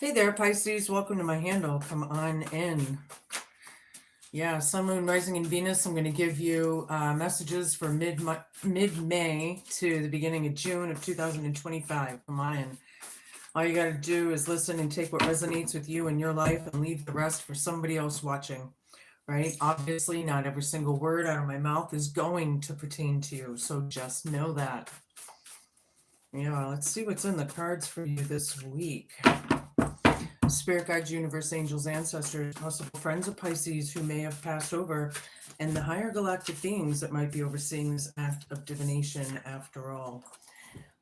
Hey there, Pisces. Welcome to my handle. Come on in. Yeah, Sun, Moon, Rising, and Venus. I'm going to give you messages for mid-May to the beginning of June of 2025. Come on in. All you got to do is listen and take what resonates with you in your life and leave the rest for somebody else watching, right? Obviously, not every single word out of my mouth is going to pertain to you, so just know that. Yeah, let's see what's in the cards for you this week. Spirit guides, universe, angels, ancestors, possible friends of Pisces who may have passed over, and the higher galactic beings that might be overseeing this act of divination after all.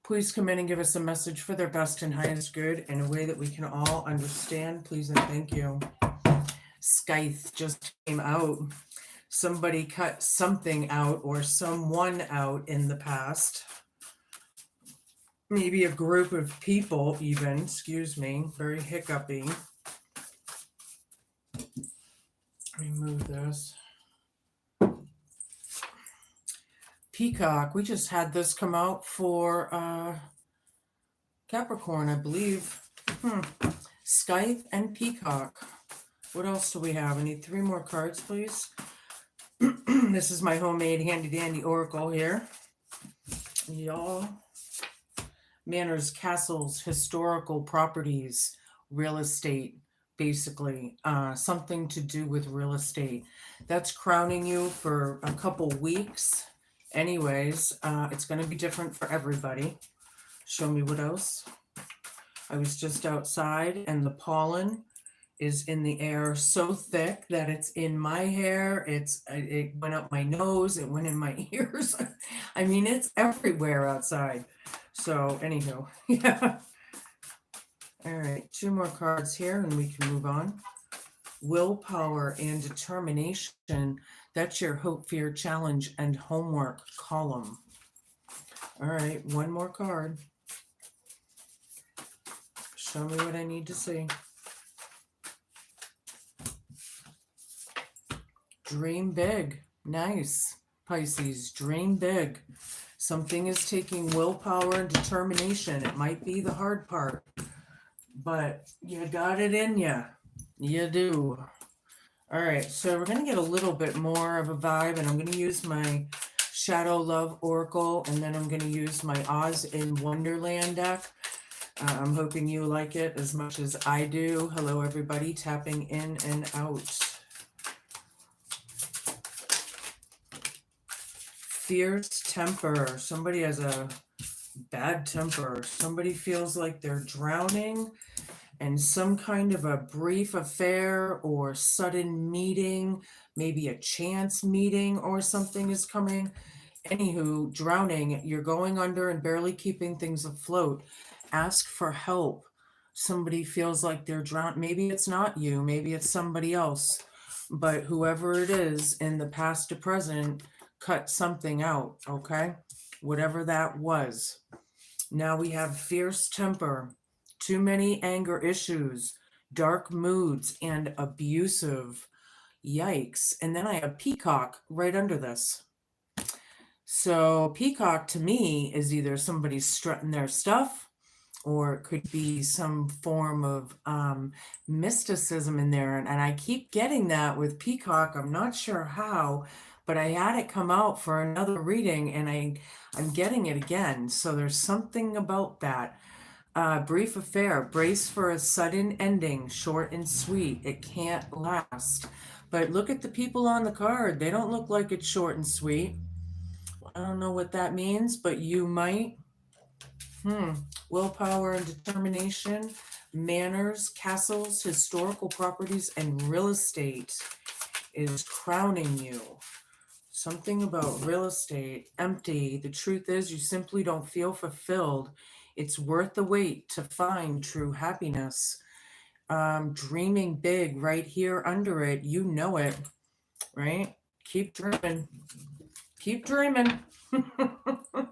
Please come in and give us a message for their best and highest good in a way that we can all understand, please and thank you. Scythe just came out. Somebody cut something out or someone out in the past. Maybe a group of people even, excuse me, very hiccupy. Remove this. Peacock, we just had this come out for Capricorn, I believe. Scythe and Peacock. What else do we have? I need 3 more cards, please. This is my homemade handy dandy oracle here. Y'all. Manors, castles, historical properties, real estate, basically. Something to do with real estate. That's crowning you for a couple weeks. Anyways, it's going to be different for everybody. Show me what else. I was just outside and the pollen is in the air so thick that it's in my hair. It went up my nose. It went in my ears. I mean, it's everywhere outside. So anywho, yeah. All right, 2 more cards here and we can move on. Willpower and determination. That's your hope, fear, challenge, and homework column. All right, 1 more card. Show me what I need to see. Dream big. Nice, Pisces. Dream big. Something is taking willpower and determination. It might be the hard part, but you got it in you. You do. All right, so we're going to get a little bit more of a vibe, and I'm going to use my Shadow Love Oracle, and then I'm going to use my Oz in Wonderland deck. I'm hoping you like it as much as I do. Hello, everybody, tapping in and out. Fierce temper. Somebody has a bad temper. Somebody feels like they're drowning, and some kind of a brief affair or sudden meeting, maybe a chance meeting or something is coming. Anywho, drowning, you're going under and barely keeping things afloat. Ask for help. Somebody feels like they're drowned. Maybe it's not you, maybe it's somebody else, but whoever it is in the past to present, cut something out, okay? Whatever that was. Now we have fierce temper, too many anger issues, dark moods, and abusive. Yikes. And then I have peacock right under this. So peacock to me is either somebody strutting their stuff, or it could be some form of mysticism in there. And I keep getting that with peacock. I'm not sure how, but I had it come out for another reading and I'm getting it again. So there's something about that. Brief affair, brace for a sudden ending, short and sweet. It can't last. But look at the people on the card. They don't look like it's short and sweet. I don't know what that means, but you might. Willpower and determination, manners, castles, historical properties, and real estate is crowning you. Something about real estate, empty. The truth is you simply don't feel fulfilled. It's worth the wait to find true happiness. Dreaming big right here under it. You know it, right? Keep dreaming. Keep dreaming. All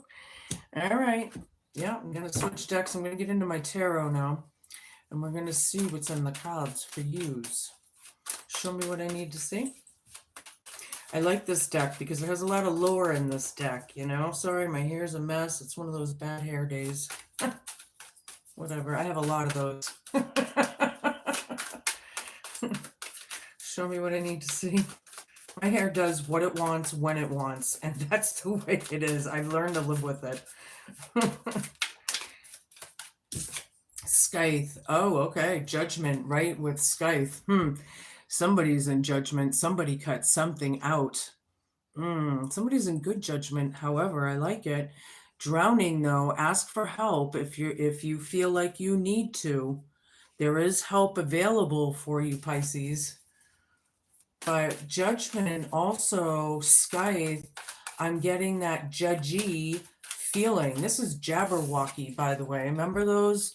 right. Yeah, I'm going to switch decks. I'm going to get into my tarot now. And we're going to see what's in the cards for yous. Show me what I need to see. I like this deck because it has a lot of lore in this deck, you know? Sorry, my hair's a mess. It's one of those bad hair days. Whatever. I have a lot of those. Show me what I need to see. My hair does what it wants when it wants, and that's the way it is. I've learned to live with it. Scythe. Oh, okay. Judgment, right? With Scythe. Somebody's in judgment. Somebody cut something out. Somebody's in good judgment. However, I like it. Drowning, though, ask for help if you feel like you need to. There is help available for you, Pisces. But judgment and also Scythe, I'm getting that judgy feeling. This is Jabberwocky, by the way. Remember those?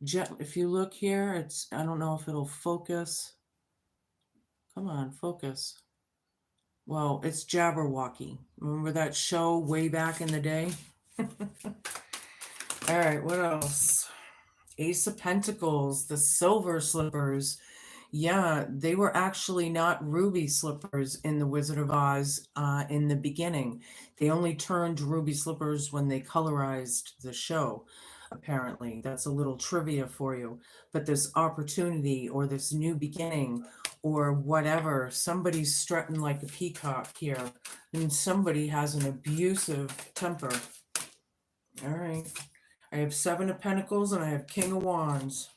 If you look here, I don't know if it'll focus. Come on, focus. Well, it's Jabberwocky. Remember that show way back in the day? All right, what else? Ace of Pentacles, the silver slippers. Yeah, they were actually not ruby slippers in The Wizard of Oz in the beginning. They only turned ruby slippers when they colorized the show, apparently. That's a little trivia for you. But this opportunity or this new beginning or whatever, somebody's strutting like a peacock here, and somebody has an abusive temper. All right. I have Seven of Pentacles and I have King of Wands.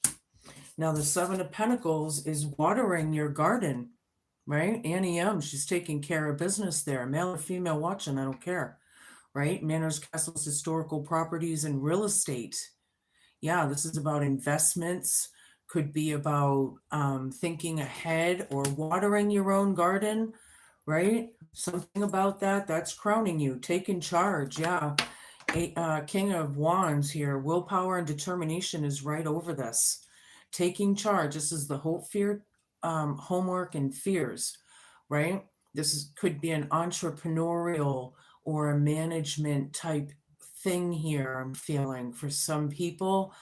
Now the Seven of Pentacles is watering your garden, right? Annie M, she's taking care of business there. Male or female watching, I don't care, right? Manors, castles, historical properties, and real estate. Yeah, this is about investments. Could be about thinking ahead or watering your own garden, right? Something about that. That's crowning you. Taking charge. Yeah. King of Wands here. Willpower and determination is right over this. Taking charge. This is the hope, fear, homework, and fears, right? Could be an entrepreneurial or a management type thing here. I'm feeling for some people.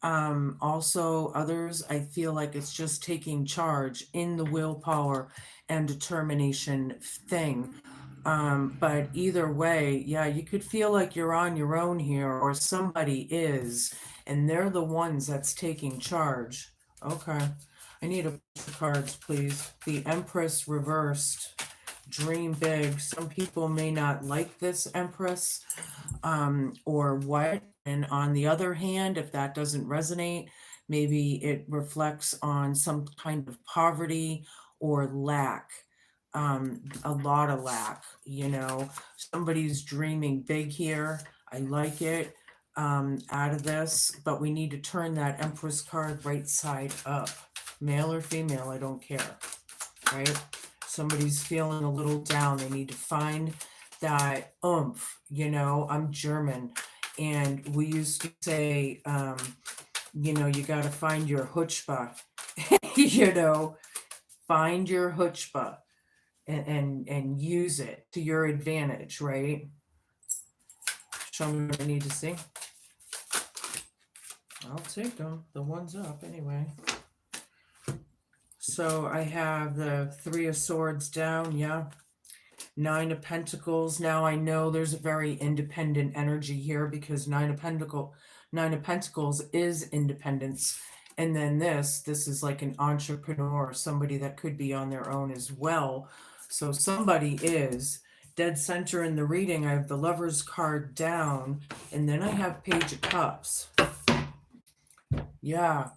Also, others, I feel like it's just taking charge in the willpower and determination thing. But either way, yeah, you could feel like you're on your own here, or somebody is, and they're the ones that's taking charge. Okay. I need a bunch of cards, please. The Empress reversed. Dream big. Some people may not like this Empress, or what. And on the other hand, if that doesn't resonate, maybe it reflects on some kind of poverty or lack. A lot of lack, somebody's dreaming big here. I like it out of this, but we need to turn that Empress card right side up. Male or female, I don't care, right? Somebody's feeling a little down. They need to find that oomph. I'm German, and we used to say, you got to find your chutzpah, find your chutzpah and use it to your advantage, right? Show me what I need to see. I'll take them. The one's up anyway. So I have the Three of Swords down, yeah. Nine of Pentacles. Now I know there's a very independent energy here because Nine of Pentacles is independence. And then this is like an entrepreneur, somebody that could be on their own as well. So somebody is dead center in the reading. I have the Lover's card down, and then I have Page of Cups. Yeah.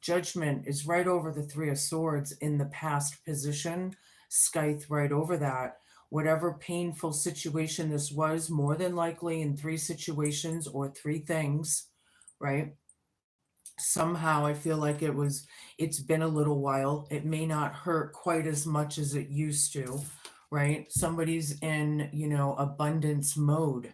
Judgment is right over the Three of Swords in the past position. Scythe right over that. Whatever painful situation this was, more than likely in three situations or three things, right? Somehow I feel like it's been a little while. It may not hurt quite as much as it used to, right? Somebody's in, abundance mode,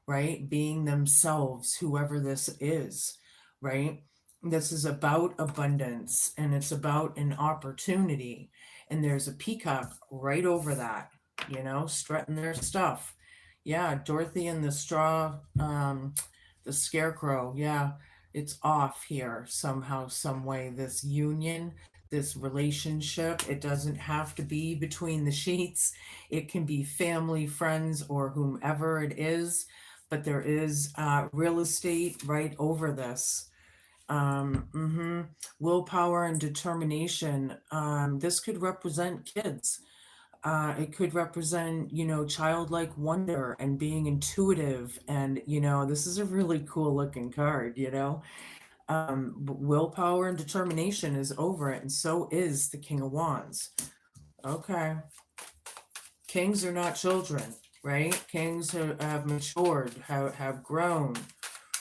right? Being themselves, whoever this is, right? This is about abundance, and it's about an opportunity. And there's a peacock right over that, strutting their stuff. Yeah, Dorothy and the the scarecrow. Yeah, it's off here somehow, some way. This union, this relationship, it doesn't have to be between the sheets. It can be family, friends, or whomever it is. But there is real estate right over this. Willpower and determination. This could represent kids. It could represent, childlike wonder and being intuitive. And, this is a really cool looking card, willpower and determination is over it, and so is the King of Wands. Okay. Kings are not children, right? Kings have matured, have grown,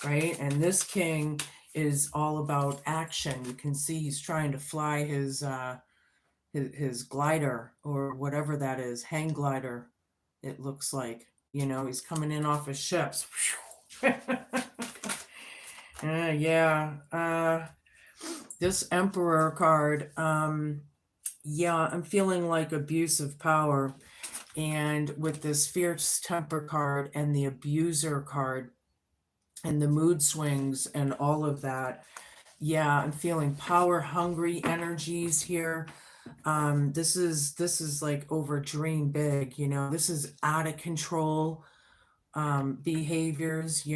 right? And this king is all about action. You can see he's trying to fly his glider or whatever that is, hang glider, it looks like. He's coming in off his ships. This Emperor card, I'm feeling like abuse of power. And with this Fierce Temper card and the Abuser card and the mood swings and all of that, I'm feeling power hungry energies here. This is like over dream big, this is out of control behaviors,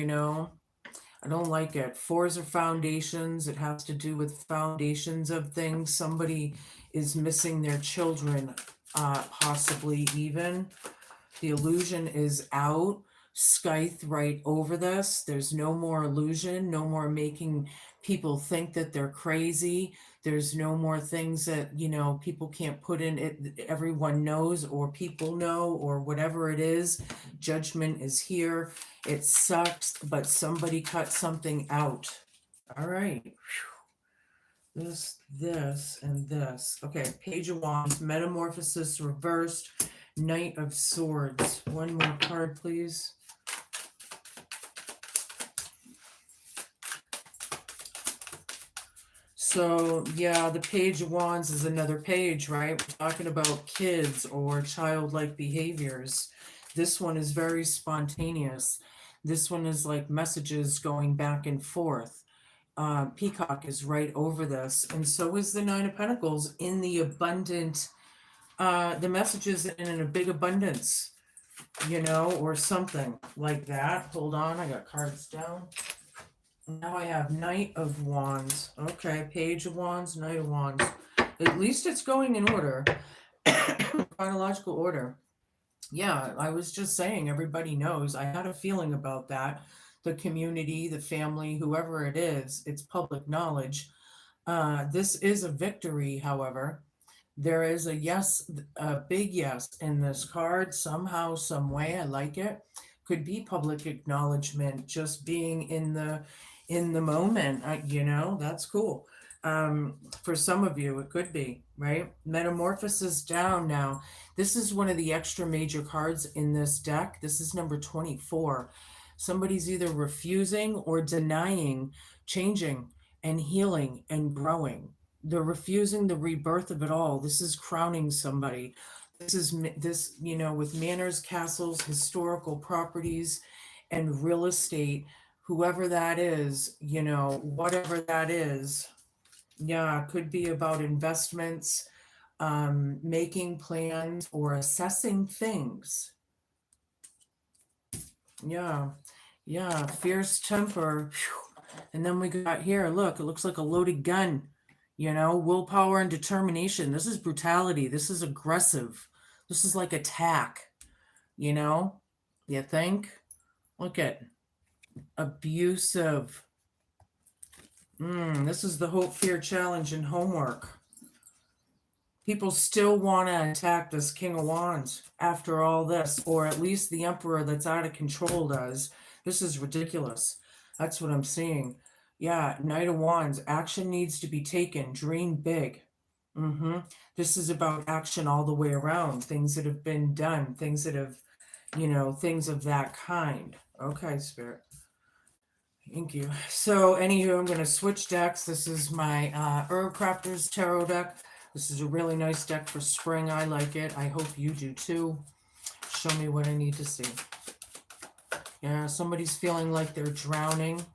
I don't like it. Fours are foundations. It has to do with foundations of things. Somebody is missing their children, possibly even. The illusion is out. Scythe right over this. There's no more illusion, no more making people think that they're crazy. There's no more things that, people can't put in it. Everyone knows, or people know, or whatever it is. Judgment is here. It sucks, but somebody cut something out. All right. This, and this. Okay, Page of Wands, Metamorphosis reversed, Knight of Swords. One more card, please. So, the Page of Wands is another page, right? We're talking about kids or childlike behaviors. This one is very spontaneous. This one is like messages going back and forth. Peacock is right over this, and so is the Nine of Pentacles in the abundant, the messages in a big abundance, or something like that. Hold on, I got cards down. Now I have Knight of Wands. Okay, Page of Wands, Knight of Wands. At least it's going in order, chronological order. Yeah, I was just saying, everybody knows. I had a feeling about that. The community, the family, whoever it is, it's public knowledge. This is a victory, however. There is a yes, a big yes in this card, somehow, some way. I like it. Could be public acknowledgement, just being in the moment. That's cool. For some of you, it could be, right? Metamorphosis down now. This is one of the extra major cards in this deck. This is number 24. Somebody's either refusing or denying changing and healing and growing. They're refusing the rebirth of it all. This is crowning somebody. This is with manors, castles, historical properties, and real estate, whoever that is, whatever that is. Yeah, it could be about investments, making plans, or assessing things. Yeah, Fierce Temper. And then we got here, look, it looks like a loaded gun. Willpower and determination. This is brutality. This is aggressive. This is like attack. You think? Look at abusive. This is the hope, fear, challenge, and homework. People still want to attack this King of Wands after all this, or at least the Emperor that's out of control does. This is ridiculous. That's what I'm seeing. Yeah, Knight of Wands, action needs to be taken. Dream big. This is about action all the way around. Things that have been done, things that have, things of that kind. Okay, Spirit. Thank you. So, anywho, I'm going to switch decks. This is my Herb Crafters Tarot deck. This is a really nice deck for spring. I like it. I hope you do too. Show me what I need to see. Yeah, somebody's feeling like they're drowning.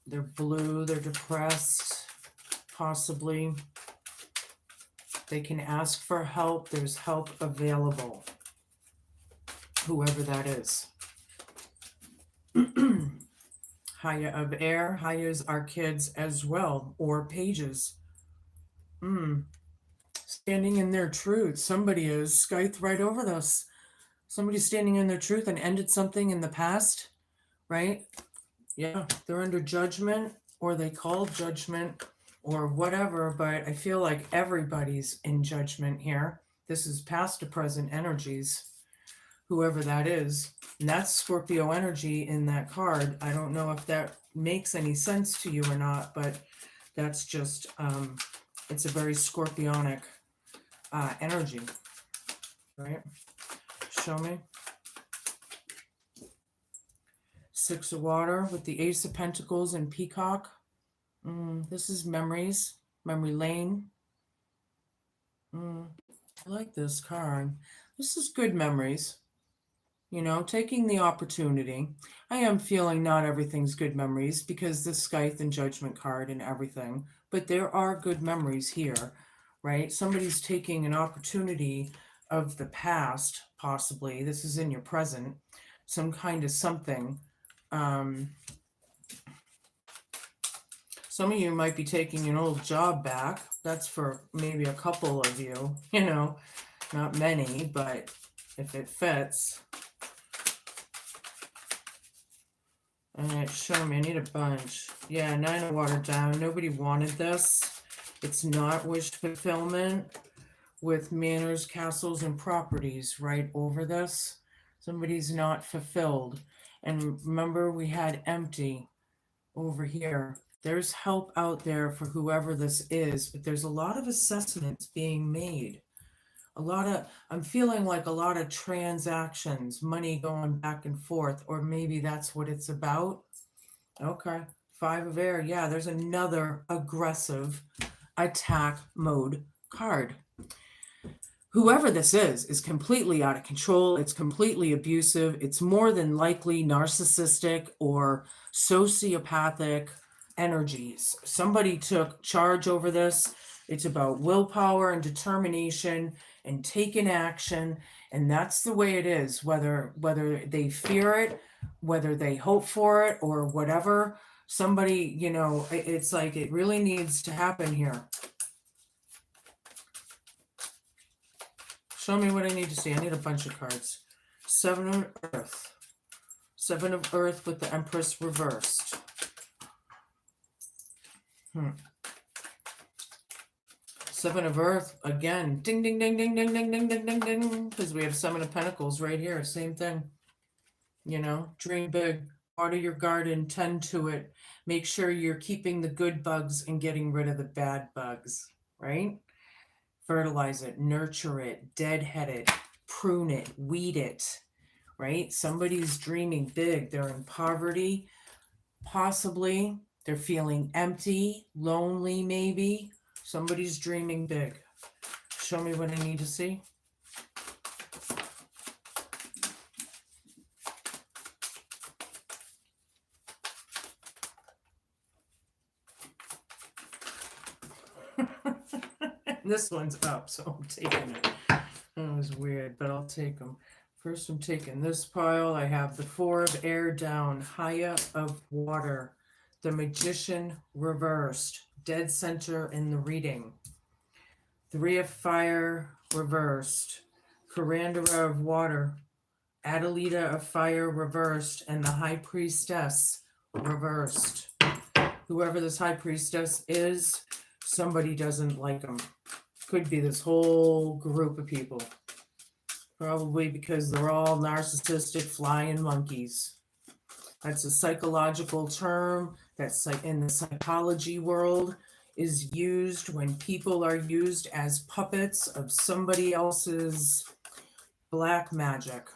They're blue. They're depressed. Possibly. They can ask for help. There's help available. Whoever that is. Haya of air. Hayas are kids as well, or pages. Standing in their truth. Somebody is scythed right over this. Somebody's standing in their truth and ended something in the past, right? Yeah, they're under judgment, or they call judgment, or whatever, but I feel like everybody's in judgment here. This is past to present energies, whoever that is. And that's Scorpio energy in that card. I don't know if that makes any sense to you or not, but that's just, it's a very scorpionic energy, right? Show me. Six of water with the Ace of Pentacles and Peacock. This is memories, memory lane. I like this card. This is good memories. You know, taking the opportunity. I am feeling not everything's good memories because the Scythe and Judgment card and everything, but there are good memories here, right? Somebody's taking an opportunity of the past, possibly. This is in your present, some kind of something. Some of you might be taking an old job back. That's for maybe a couple of you, you know, not many, but if it fits. All right, show me. I need a bunch. Yeah, 9 of water down. Nobody wanted this. It's not wish fulfillment with manors, castles, and properties right over this. Somebody's not fulfilled. And remember, we had empty over here. There's help out there for whoever this is, but there's a lot of assessments being made. I'm feeling like a lot of transactions, money going back and forth, or maybe that's what it's about. Okay, 5 of air. Yeah, there's another aggressive attack mode card. Whoever this is completely out of control. It's completely abusive. It's more than likely narcissistic or sociopathic energies. Somebody took charge over this. It's about willpower and determination and taking action. And that's the way it is, whether they fear it, whether they hope for it, or whatever. Somebody, you know, it's like it really needs to happen here. Show me what I need to see. I need a bunch of cards. 7 of Earth. 7 of Earth with the Empress reversed. 7 of Earth again. Ding, ding, ding, ding, ding, ding, ding, ding, ding, ding. Because we have 7 of Pentacles right here. Same thing. You know, dream big. Water your garden. Tend to it. Make sure you're keeping the good bugs and getting rid of the bad bugs. Right? Fertilize it. Nurture it. Deadhead it. Prune it. Weed it. Right? Somebody's dreaming big. They're in poverty. Possibly. They're feeling empty. Lonely maybe. Somebody's dreaming big. Show me what I need to see. This one's up, so I'm taking it. That was weird, but I'll take them. First, I'm taking this pile. I have the 4 of air down, Haya of water, the Magician reversed, dead center in the reading. 3 of fire reversed, Curandera of water, Adelita of fire reversed, and the High Priestess reversed. Whoever this High Priestess is, somebody doesn't like them. Could be this whole group of people. Probably because they're all narcissistic flying monkeys. That's a psychological term that's like in the psychology world is used when people are used as puppets of somebody else's black magic.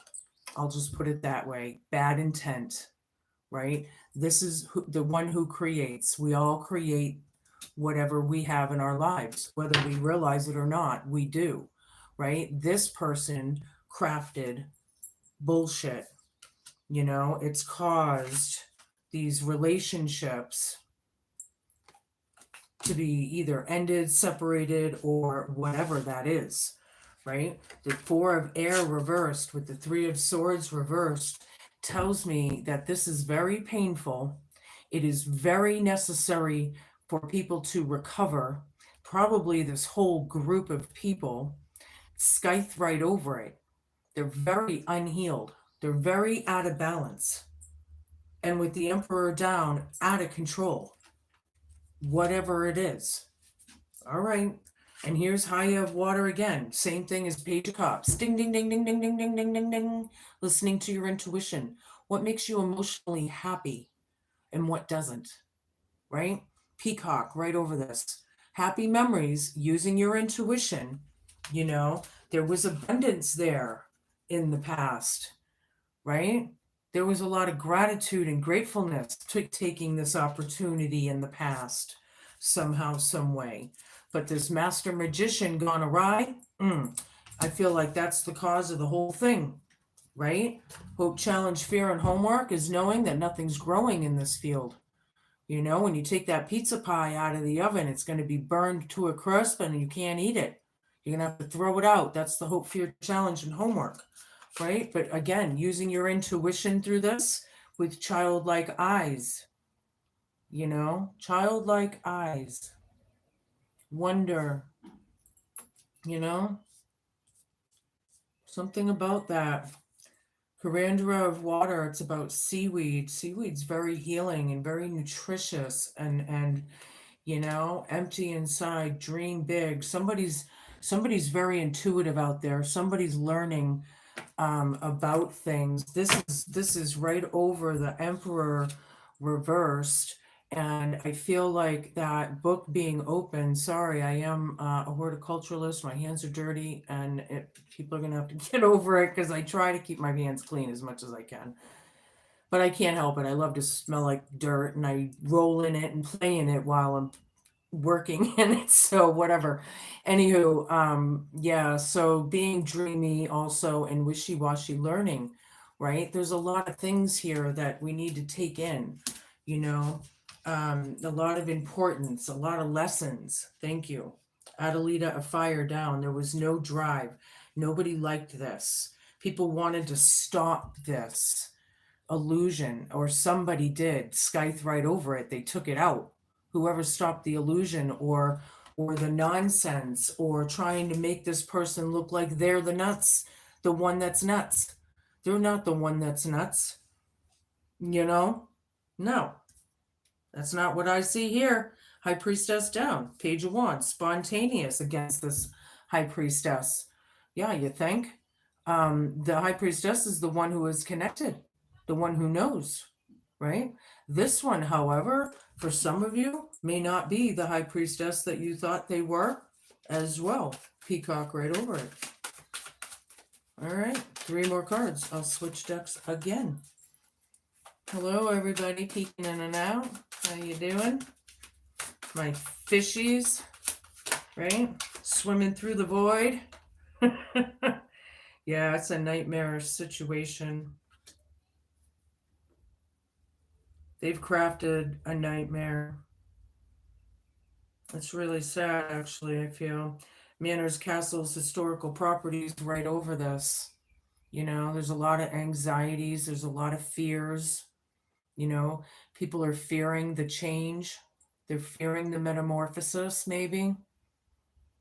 I'll just put it that way. Bad intent, right? This is the one who creates. We all create whatever we have in our lives, whether we realize it or not, we do, right? This person crafted bullshit, you know, it's caused these relationships to be either ended, separated, or whatever that is, right? The 4 of air reversed with the 3 of swords reversed tells me that this is very painful. It is very necessary for people to recover. Probably this whole group of people scythe right over it. They're very unhealed. They're very out of balance. And with the Emperor down, out of control. Whatever it is. All right. And here's High of Water again. Same thing as Page of Cups. Ding, ding, ding, ding, ding, ding, ding, ding, ding, ding. Listening to your intuition. What makes you emotionally happy and what doesn't, right? Peacock right over this. Happy memories, using your intuition. You know, there was abundance there in the past, right? There was a lot of gratitude and gratefulness to taking this opportunity in the past, somehow, some way. But this master magician gone awry, I feel like that's the cause of the whole thing, right? Hope, challenge, fear, and homework is knowing that nothing's growing in this field. You know, when you take that pizza pie out of the oven, it's going to be burned to a crisp and you can't eat it. You're going to have to throw it out. That's the hope, fear, challenge, and homework, right? But again, using your intuition through this with childlike eyes, you know, childlike eyes, wonder, you know, something about that. Curandra of Water, it's about seaweed. Seaweed's very healing and very nutritious and you know, empty inside, dream big. Somebody's very intuitive out there. Somebody's learning about things. This is right over the Emperor reversed. And I feel like that book being open, sorry, I am a horticulturalist. My hands are dirty and people are going to have to get over it because I try to keep my hands clean as much as I can. But I can't help it. I love to smell like dirt and I roll in it and play in it while I'm working in it. So whatever. Anywho, yeah, so being dreamy also and wishy-washy learning, right? There's a lot of things here that we need to take in, you know. A lot of importance, a lot of lessons. Thank you. Adelita, a fire down. There was no drive. Nobody liked this. People wanted to stop this illusion, or somebody did. Scythe right over it. They took it out. Whoever stopped the illusion or the nonsense or trying to make this person look like they're the one that's nuts. They're not the one that's nuts. You know? No. That's not what I see here. High Priestess down. Page of Wands. Spontaneous against this High Priestess. Yeah, you think? The High Priestess is the one who is connected. The one who knows, right? This one, however, for some of you, may not be the High Priestess that you thought they were as well. Peacock right over it. All right, 3 more cards. I'll switch decks again. Hello, everybody peeking in and out. How you doing? My fishies, right? Swimming through the void. Yeah, it's a nightmarish situation. They've crafted a nightmare. It's really sad, actually, I feel. Manors, castles, historical properties right over this. You know, there's a lot of anxieties. There's a lot of fears. You know, people are fearing the change. They're fearing the metamorphosis, maybe.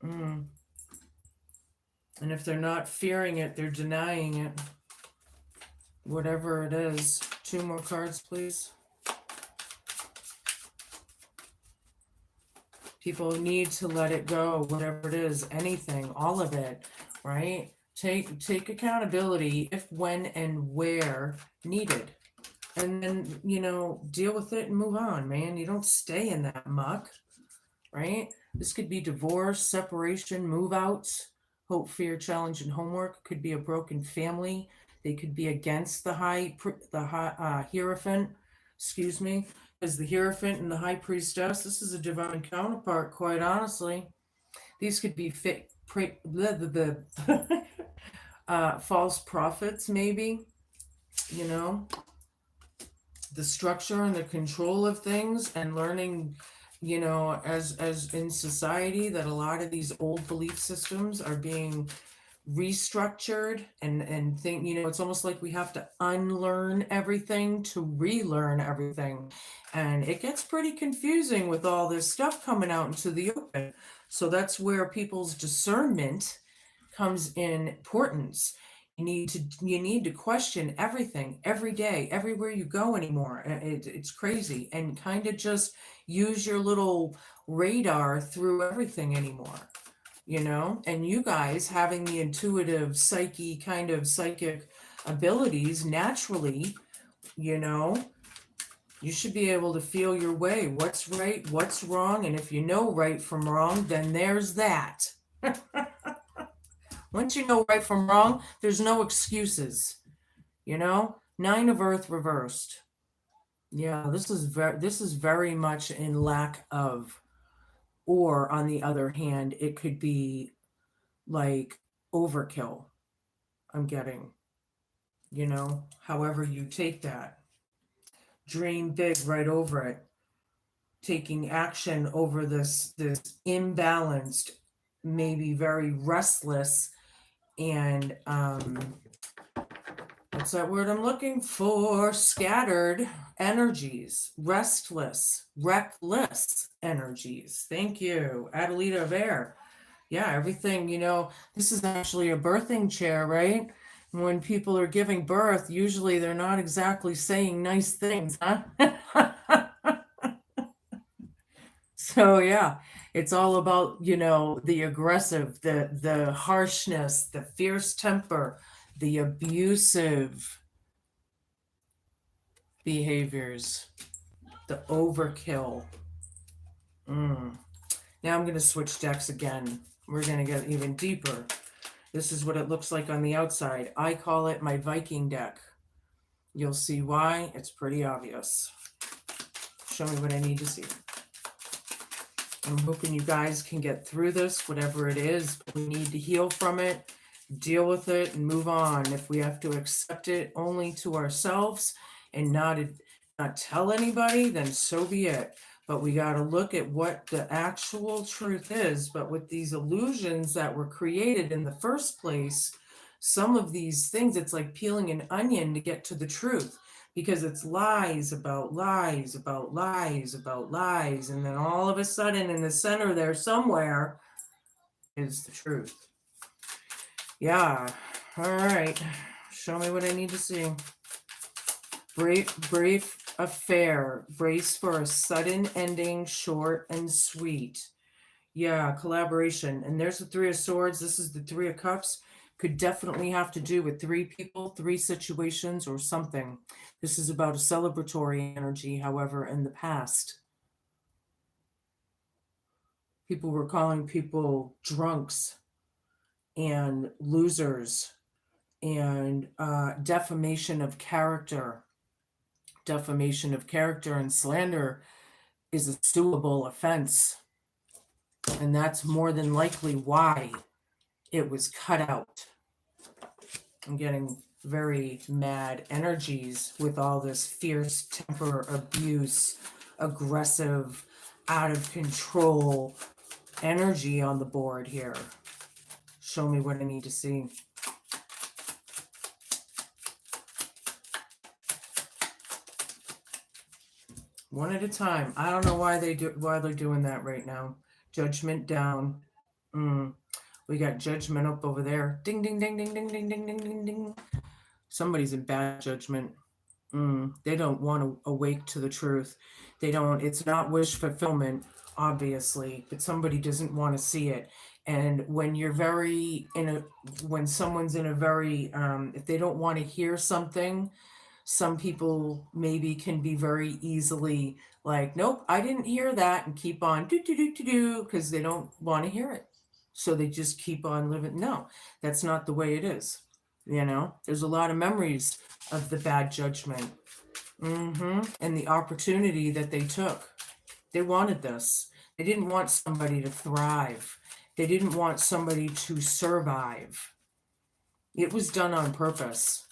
And if they're not fearing it, they're denying it. Whatever it is. 2 more cards, please. People need to let it go, whatever it is, anything, all of it, right? Take accountability if, when, and where needed. And then, you know, deal with it and move on, man. You don't stay in that muck, right? This could be divorce, separation, move outs, hope, fear, challenge, and homework. Could be a broken family. They could be against the Hierophant, excuse me, as the Hierophant and the High Priestess. This is a divine counterpart, quite honestly. These could be false prophets, maybe, you know. The structure and the control of things and learning, you know, as in society that a lot of these old belief systems are being restructured and think, it's almost like we have to unlearn everything to relearn everything. And it gets pretty confusing with all this stuff coming out into the open. So that's where people's discernment comes in importance. You need to question everything every day, everywhere you go anymore. It's crazy, and kind of just use your little radar through everything anymore. And you guys having the intuitive psyche kind of psychic abilities naturally, you know you should be able to feel your way, what's right, what's wrong, and if you know right from wrong, then there's that. Once you know right from wrong, there's no excuses. Nine of Earth reversed. Yeah, this is very much in lack of. Or on the other hand, it could be like overkill. I'm getting, however you take that. Dream big right over it. Taking action over this imbalanced, maybe very restless, and what's that word I'm looking for? Scattered energies, restless, reckless energies. Thank you, Adelita of Air. Yeah, everything, this is actually a birthing chair, right? When people are giving birth, usually they're not exactly saying nice things, huh? So yeah, it's all about, the aggressive, the harshness, the fierce temper, the abusive behaviors, the overkill. Now I'm going to switch decks again. We're going to get even deeper. This is what it looks like on the outside. I call it my Viking deck. You'll see why. It's pretty obvious. Show me what I need to see. I'm hoping you guys can get through this, whatever it is. We need to heal from it, deal with it, and move on. If we have to accept it only to ourselves and not tell anybody, then so be it. But we got to look at what the actual truth is. But with these illusions that were created in the first place, some of these things, it's like peeling an onion to get to the truth, because it's lies about lies about lies about lies. And then all of a sudden in the center there somewhere is the truth. Yeah. All right. Show me what I need to see. Brief affair. Brace for a sudden ending, short and sweet. Yeah, collaboration. And there's the Three of Swords. This is the Three of Cups. Could definitely have to do with three people, three situations, or something. This is about a celebratory energy, however, in the past. People were calling people drunks and losers, and defamation of character. Defamation of character and slander is a suable offense. And that's more than likely why it was cut out. I'm getting very mad energies with all this fierce temper, abuse, aggressive, out of control energy on the board here. Show me what I need to see. One at a time. I don't know why they're doing that right now. Judgment down. We got judgment up over there. Ding, ding, ding, ding, ding, ding, ding, ding, ding, ding. Somebody's in bad judgment. They don't want to awake to the truth. It's not wish fulfillment, obviously, but somebody doesn't want to see it. And when you're when someone's in a very, if they don't want to hear something, some people maybe can be very easily like, nope, I didn't hear that, and keep on because they don't want to hear it. So they just keep on living. No, that's not the way it is. There's a lot of memories of the bad judgment, and the opportunity that they took. They wanted this. They didn't want somebody to thrive. They didn't want somebody to survive. It was done on purpose.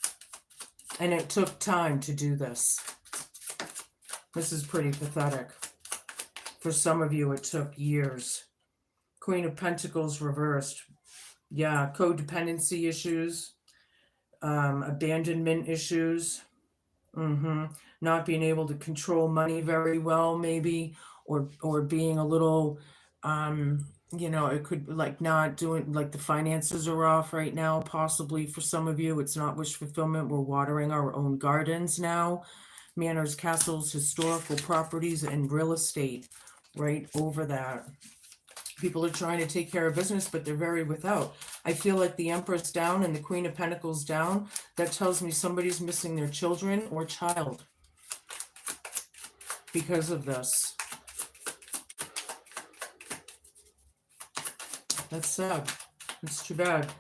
And it took time to do this. This is pretty pathetic. For some of you, it took years. Queen of Pentacles reversed. Yeah, codependency issues, abandonment issues. Not being able to control money very well, maybe, or being a little, it could be like not doing, like the finances are off right now, possibly for some of you. It's not wish fulfillment. We're watering our own gardens now. Manors, castles, historical properties, and real estate, right over that. People are trying to take care of business, but they're very without. I feel like the Empress down and the Queen of Pentacles down. That tells me somebody's missing their children or child because of this. That's sad. It's too bad.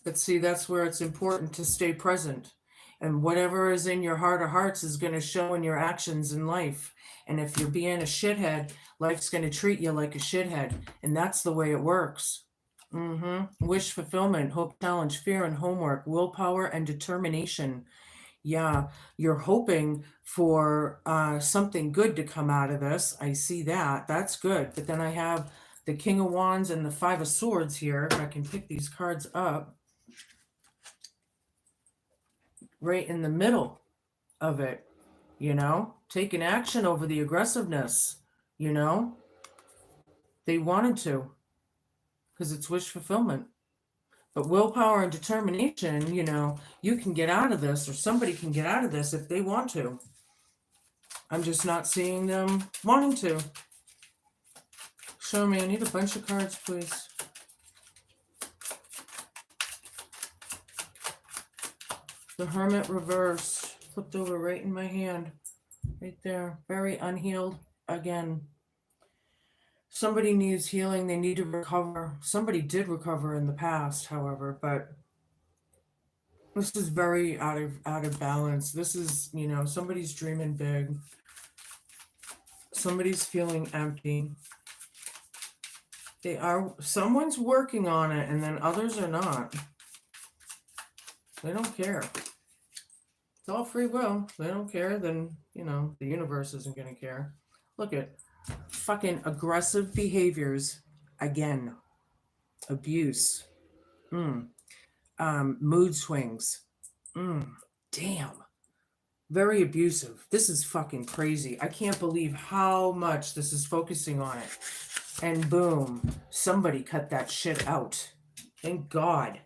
But see, that's where it's important to stay present. And whatever is in your heart of hearts is going to show in your actions in life. And if you're being a shithead, life's going to treat you like a shithead. And that's the way it works. Wish fulfillment, hope, challenge, fear, and homework, willpower, and determination. Yeah, you're hoping for something good to come out of this. I see that. That's good. But then I have the King of Wands and the Five of Swords here. If I can pick these cards up. Right in the middle of it, taking action over the aggressiveness, they wanted to, because it's wish fulfillment. But willpower and determination, you can get out of this, or somebody can get out of this if they want to. I'm just not seeing them wanting to. Show me, I need a bunch of cards, please. The Hermit reverse, flipped over right in my hand, right there, very unhealed again. Somebody needs healing, they need to recover. Somebody did recover in the past, however, but this is very out of balance. This is, somebody's dreaming big. Somebody's feeling empty. Someone's working on it, and then others are not. They don't care. It's all free will. They don't care, then, the universe isn't going to care. Look at fucking aggressive behaviors again. Abuse. Mood swings. Damn. Very abusive. This is fucking crazy. I can't believe how much this is focusing on it. And boom, somebody cut that shit out. Thank God.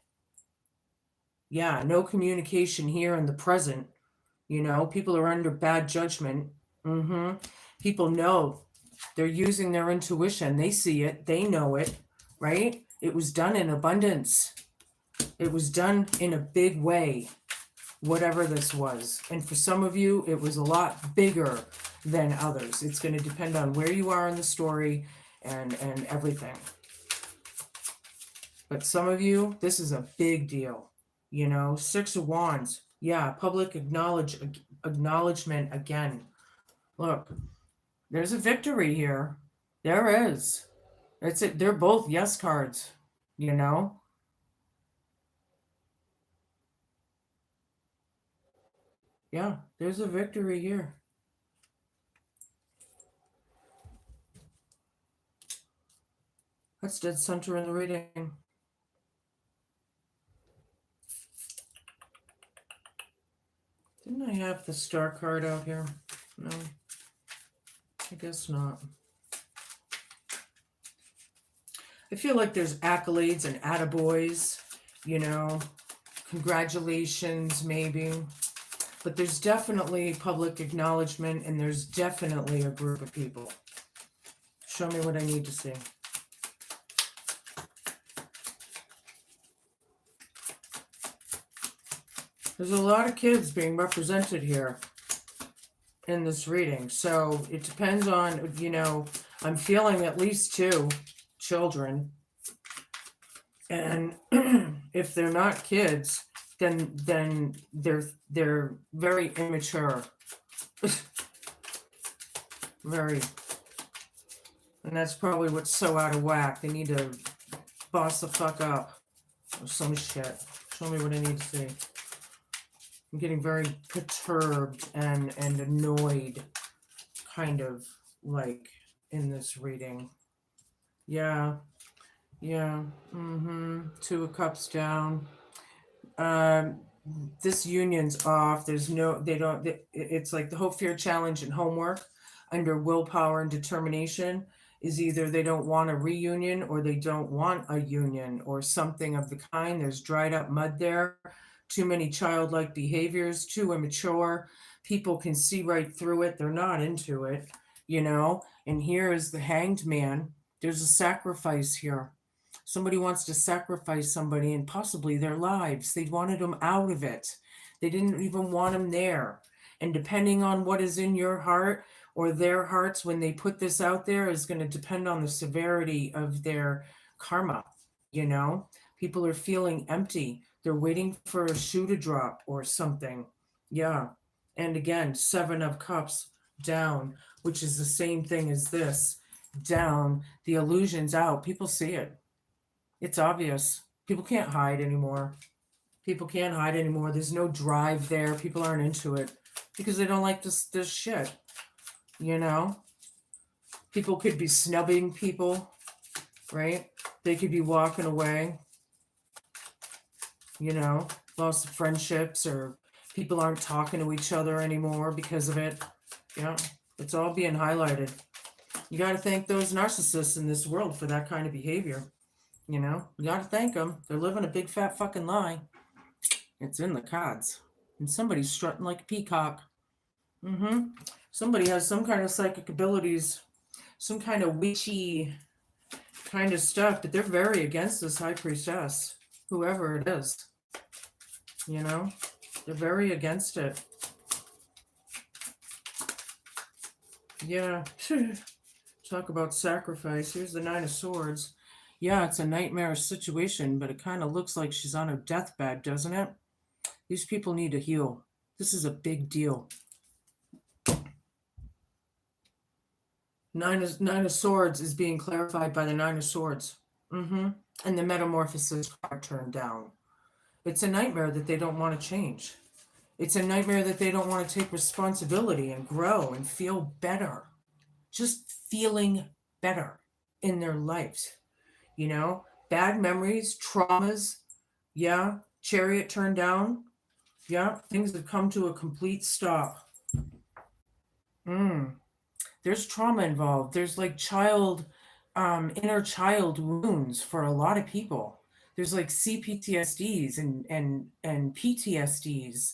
Yeah, no communication here in the present. People are under bad judgment. People know. They're using their intuition. They see it. They know it, right? It was done in abundance. It was done in a big way, whatever this was. And for some of you, it was a lot bigger than others. It's going to depend on where you are in the story and everything. But some of you, this is a big deal. Six of Wands. Yeah, public acknowledgement again. Look, there's a victory here. There is. It's it. They're both yes cards, Yeah, there's a victory here. That's dead center in the reading. Didn't I have the star card out here? No, I guess not. I feel like there's accolades and attaboys, congratulations maybe. But there's definitely public acknowledgement, and there's definitely a group of people. Show me what I need to see. There's a lot of kids being represented here in this reading. So it depends on, I'm feeling at least 2 children. And if they're not kids, then they're very immature. Very. And that's probably what's so out of whack. They need to boss the fuck up or some shit. Show me what I need to see. I'm getting very perturbed and annoyed, kind of, like, in this reading. Yeah. Yeah. Two of Cups down. Um, this union's off. There's no, they don't, it's like the Hope, Fear, Challenge, and homework under willpower and determination is either they don't want a reunion or they don't want a union or something of the kind. There's dried up mud there, too many childlike behaviors, too immature. People can see right through it. They're not into it, you know? And here is the Hanged Man. There's a sacrifice here. Somebody wants to sacrifice somebody and possibly their lives. They wanted them out of it. They didn't even want them there. And depending on what is in your heart or their hearts when they put this out there is going to depend on the severity of their karma. You know, people are feeling empty. They're waiting for a shoe to drop or something. Yeah. And again, 7 of Cups down, which is the same thing as this down. The illusion's out. People see it. It's obvious. People can't hide anymore. People can't hide anymore. There's no drive there. People aren't into it because they don't like this shit. You know? People could be snubbing people, right? They could be walking away, you know, lost friendships or people aren't talking to each other anymore because of it. Yeah. It's all being highlighted. You got to thank those narcissists in this world for that kind of behavior. You know, you got to thank them. They're living a big fat fucking lie. It's in the cards. And somebody's strutting like a peacock. Mm-hmm. Somebody has some kind of psychic abilities, some kind of witchy kind of stuff, but they're very against this high priestess, whoever it is. You know, they're very against it. Yeah. Talk about sacrifice. Here's the 9 of Swords. Yeah, it's a nightmarish situation, but it kind of looks like she's on her deathbed, doesn't it? These people need to heal. This is a big deal. Nine of Swords is being clarified by the 9 of Swords. And the Metamorphosis card turned down. It's a nightmare that they don't want to change. It's a nightmare that they don't want to take responsibility and grow and feel better. Just feeling better in their lives. You know, bad memories, traumas. Yeah, Chariot turned down. Yeah, things have come to a complete stop. There's trauma involved. There's like inner child wounds for a lot of people. There's like CPTSDs and PTSDs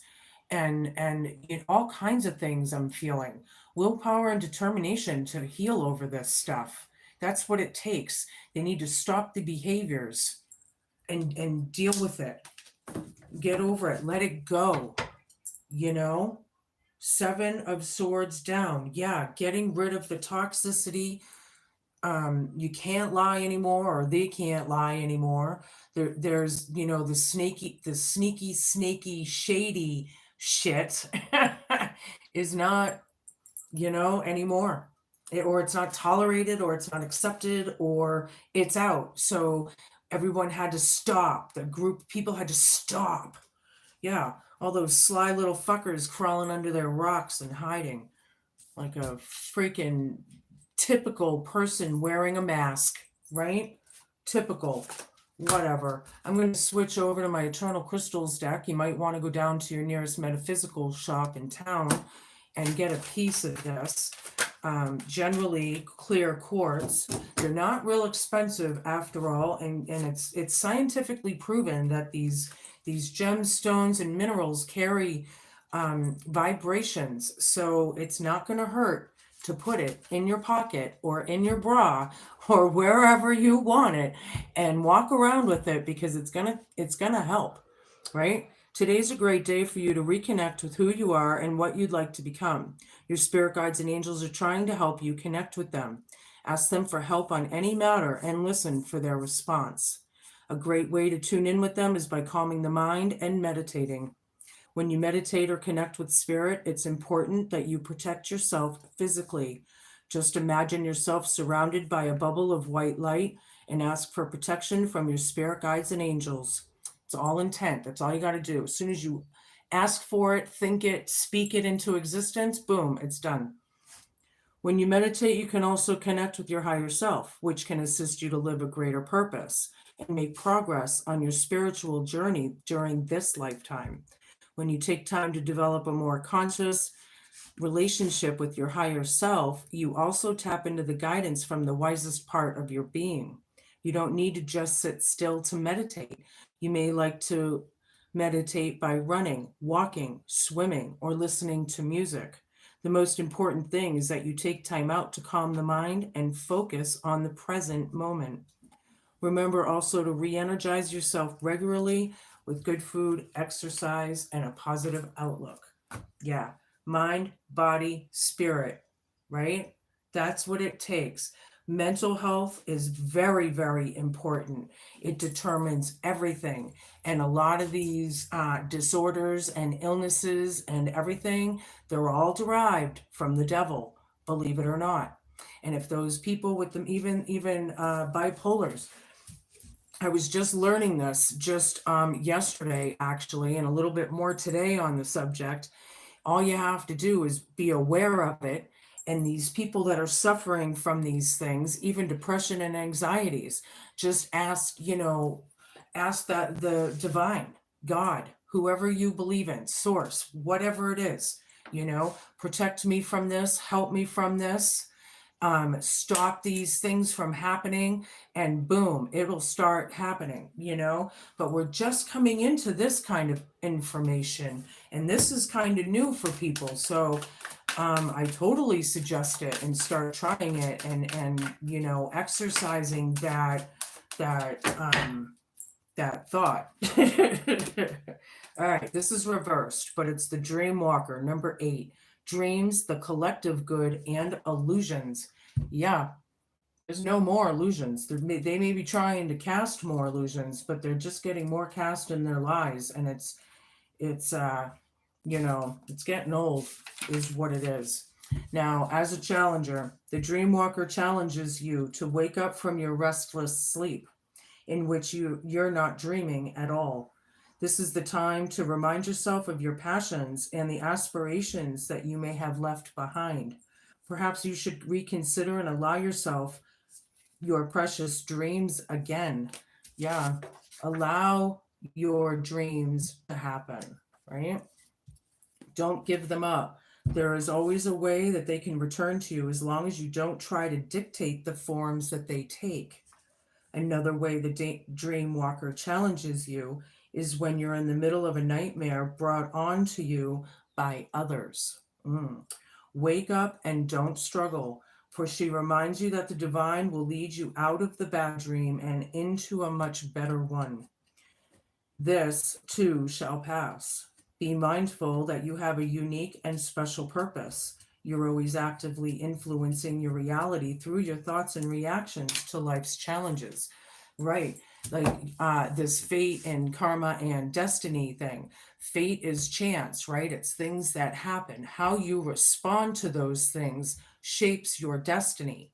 and all kinds of things I'm feeling. Willpower and determination to heal over this stuff. That's what it takes. They need to stop the behaviors and deal with it. Get over it. Let it go. You know? 7 of Swords down. Yeah, getting rid of the toxicity. You can't lie anymore, or they can't lie anymore. There's the sneaky, shady shit is not anymore. Or it's not tolerated, or it's not accepted, or it's out. So everyone had to stop. The group of people had to stop. Yeah, all those sly little fuckers crawling under their rocks and hiding like a freaking typical person wearing a mask, right? Typical. Whatever. I'm going to switch over to my Eternal Crystals deck. You might want to go down to your nearest metaphysical shop in town and get a piece of this. Generally clear quartz. They're not real expensive after all, and it's scientifically proven that these gemstones and minerals carry vibrations, so it's not going to hurt to put it in your pocket or in your bra or wherever you want it and walk around with it, because it's gonna help, right? Today's a great day for you to reconnect with who you are and what you'd like to become. Your spirit guides and angels are trying to help you connect with them. Ask them for help on any matter and listen for their response. A great way to tune in with them is by calming the mind and meditating. When you meditate or connect with spirit, it's important that you protect yourself physically. Just imagine yourself surrounded by a bubble of white light and ask for protection from your spirit guides and angels. It's all intent. That's all you got to do. As soon as you ask for it, think it, speak it into existence, boom, it's done. When you meditate, you can also connect with your higher self, which can assist you to live a greater purpose and make progress on your spiritual journey during this lifetime. When you take time to develop a more conscious relationship with your higher self, you also tap into the guidance from the wisest part of your being. You don't need to just sit still to meditate. You may like to meditate by running, walking, swimming, or listening to music. The most important thing is that you take time out to calm the mind and focus on the present moment. Remember also to re energize yourself regularly with good food, exercise, and a positive outlook. Yeah, mind, body, spirit, right? That's what it takes. Mental health is very, very important. It determines everything. And a lot of these disorders and illnesses and everything, they're all derived from the devil, believe it or not. And if those people with them, even bipolars, I was just learning this just yesterday, actually, and a little bit more today on the subject. All you have to do is be aware of it. And these people that are suffering from these things, even depression and anxieties, just ask that the divine, God, whoever you believe in, source, whatever it is, protect me from this, help me from this, stop these things from happening, and boom, it'll start happening, But we're just coming into this kind of information, and this is kind of new for people. So I totally suggest it and start trying it and exercising that thought. All right, this is reversed, but it's the Dream Walker, number 8. Dreams, the collective good, and illusions. Yeah, there's no more illusions. They may be trying to cast more illusions, but they're just getting more cast in their lies, and it's it's getting old, is what it is. Now, as a challenger, the Dream Walker challenges you to wake up from your restless sleep, in which you're not dreaming at all. This is the time to remind yourself of your passions and the aspirations that you may have left behind. Perhaps you should reconsider and allow yourself your precious dreams again. Yeah, allow your dreams to happen, right? Don't give them up. There is always a way that they can return to you as long as you don't try to dictate the forms that they take. Another way the Dream Walker challenges you is when you're in the middle of a nightmare brought on to you by others. Wake up and don't struggle, for she reminds you that the divine will lead you out of the bad dream and into a much better one. This too shall pass. Be mindful that you have a unique and special purpose. You're always actively influencing your reality through your thoughts and reactions to life's challenges. Right. Like this fate and karma and destiny thing. Fate is chance, right? It's things that happen. How you respond to those things shapes your destiny,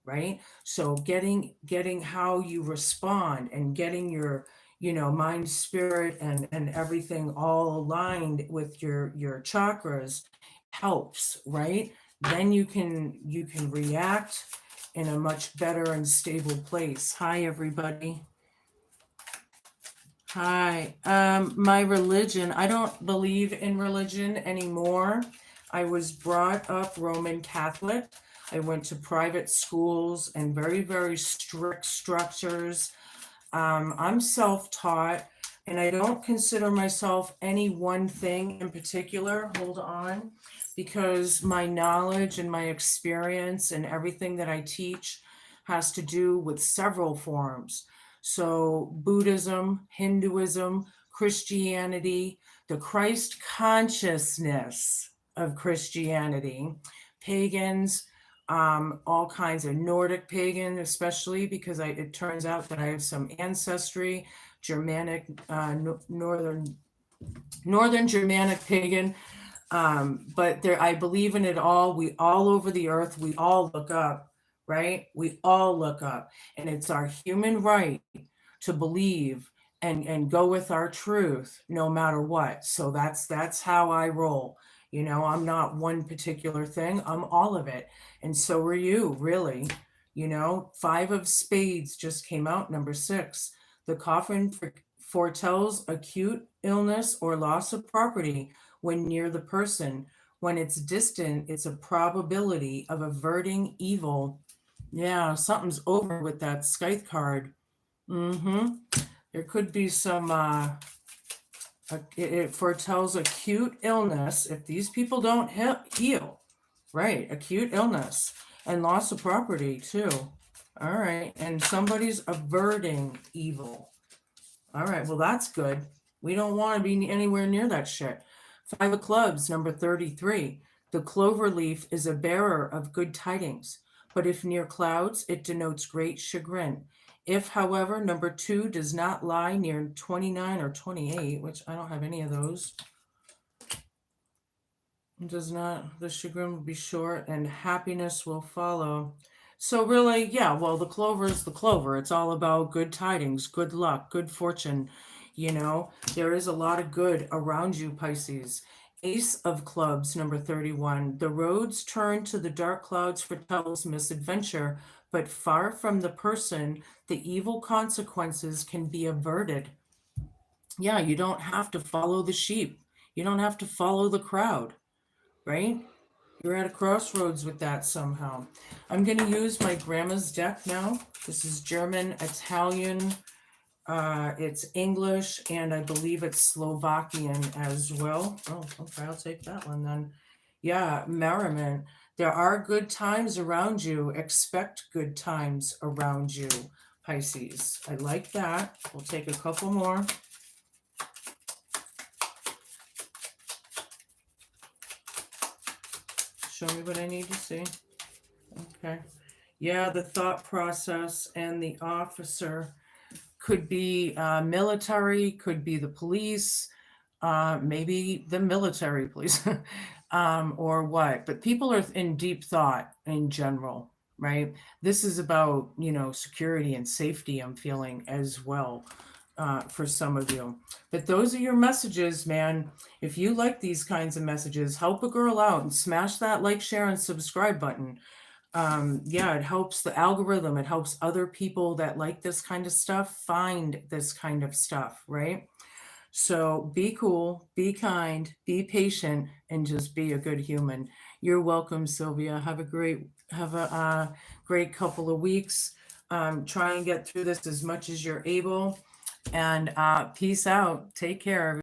right? So getting how you respond and getting your mind, spirit, and everything all aligned with your chakras helps, right? Then you can react in a much better and stable place. Hi, everybody. Hi. My religion, I don't believe in religion anymore. I was brought up Roman Catholic. I went to private schools and very, very strict structures. I'm self-taught, and I don't consider myself any one thing in particular. Hold on, because my knowledge and my experience and everything that I teach has to do with several forms. So Buddhism, Hinduism, Christianity, the Christ consciousness of Christianity, pagans, all kinds of Nordic pagan, especially because it turns out that I have some ancestry, Germanic, northern Germanic pagan. But I believe in it all. We all over the earth, we all look up, right? We all look up, and it's our human right to believe and go with our truth no matter what. So that's how I roll. You know, I'm not one particular thing, I'm all of it. And so are you, really. You know, 5 of spades just came out, number 6. The coffin foretells acute illness or loss of property when near the person. When it's distant, it's a probability of averting evil. Yeah, something's over with that scythe card. There could be some, it foretells acute illness if these people don't heal. Right, acute illness and loss of property too. All right, and somebody's averting evil. All right, well, that's good. We don't want to be anywhere near that shit. 5 of clubs, number 33. The clover leaf is a bearer of good tidings, but if near clouds, it denotes great chagrin. If, however, number 2 does not lie near 29 or 28, which I don't have any of those, does not, the chagrin will be short and happiness will follow. So really, yeah, well, the clover is the clover. It's all about good tidings, good luck, good fortune. You know, there is a lot of good around you, Pisces. Ace of clubs, number 31. The roads turn to the dark clouds foretells misadventure, but far from the person, the evil consequences can be averted. Yeah, you don't have to follow the sheep. You don't have to follow the crowd, right? You're at a crossroads with that somehow. I'm going to use my grandma's deck now. This is German, Italian, it's English, and I believe it's Slovakian as well. Oh, okay, I'll take that one then. Yeah, merriment. There are good times around you. Expect good times around you, Pisces. I like that. We'll take a couple more. Show me what I need to see. Okay. Yeah, the thought process and the officer could be military, could be the police, maybe the military police, or what. But people are in deep thought in general, right? This is about, you know, security and safety, I'm feeling as well. For some of you. But those are your messages, man. If you like these kinds of messages, help a girl out and smash that like, share, and subscribe button. Yeah, it helps the algorithm. It helps other people that like this kind of stuff find this kind of stuff, right? So be cool, be kind, be patient, and just be a good human. You're welcome, Sylvia. Have a great couple of weeks. Try and get through this as much as you're able. And peace out. Take care, everybody.